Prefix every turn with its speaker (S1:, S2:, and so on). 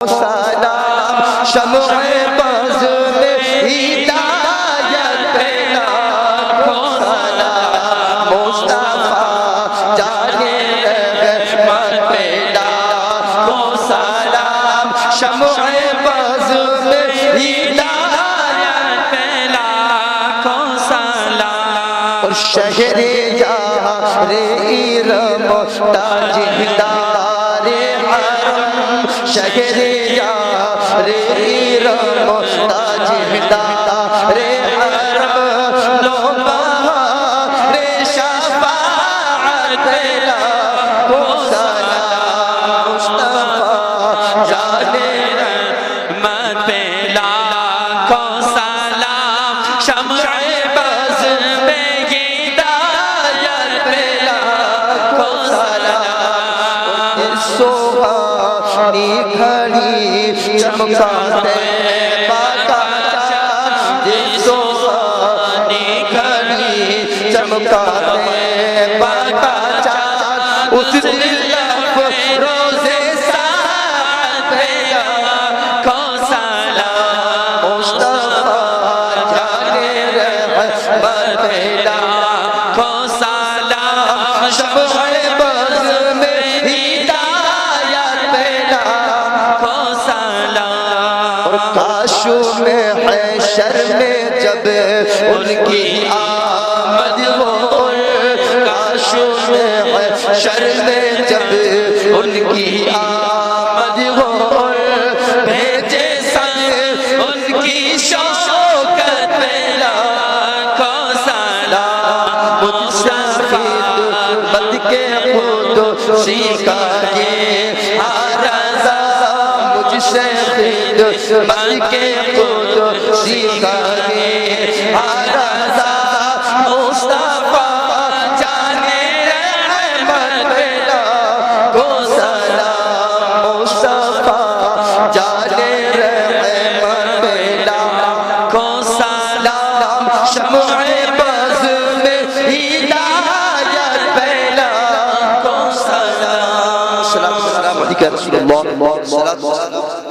S1: سلام شمع بز میں ہدایت لاکھوں سلام مصطفیٰ جانے رحمت لاکھوں سلام شمع بز میں ہدایت لاکھوں سلام اور شہر جہاں ارم تاجدار حرم شہر یار ارم تاجدار حرم لو بہار شفاعت لاکھوں سلام مصطفیٰ جانے رحمت پہ لاکھوں سلام شمع بز میں ہدایت پہ لاکھوں سلام سوہانی گھڑی چمکاتے باقا چاند سوہانی گھڑی چمکاتے باقا چاند اس دل روزے ساعت پہ لاکھوں سلام مصطفیٰ جانے رحمت پہ لاکھوں سلام شمع بز میں کاشو میں حشر میں جب ان کی آمد ہو کاشو میں حشر میں جب ان کی آمد ہو بھیجے سن ان کی شوکت پہ لاکھوں سلام مصطفیٰ بد کے خود سیکھا یہ رضا مجھ سے بن کے خود سیکھا یہ رضا مصطفیٰ جانے رحمت پہ لاکھوں سلام مصطفیٰ جانے رحمت پہ لاکھوں سلام شمع بز میں ہدایت پہ لاکھوں سلام سلام علیکم رسول اللہ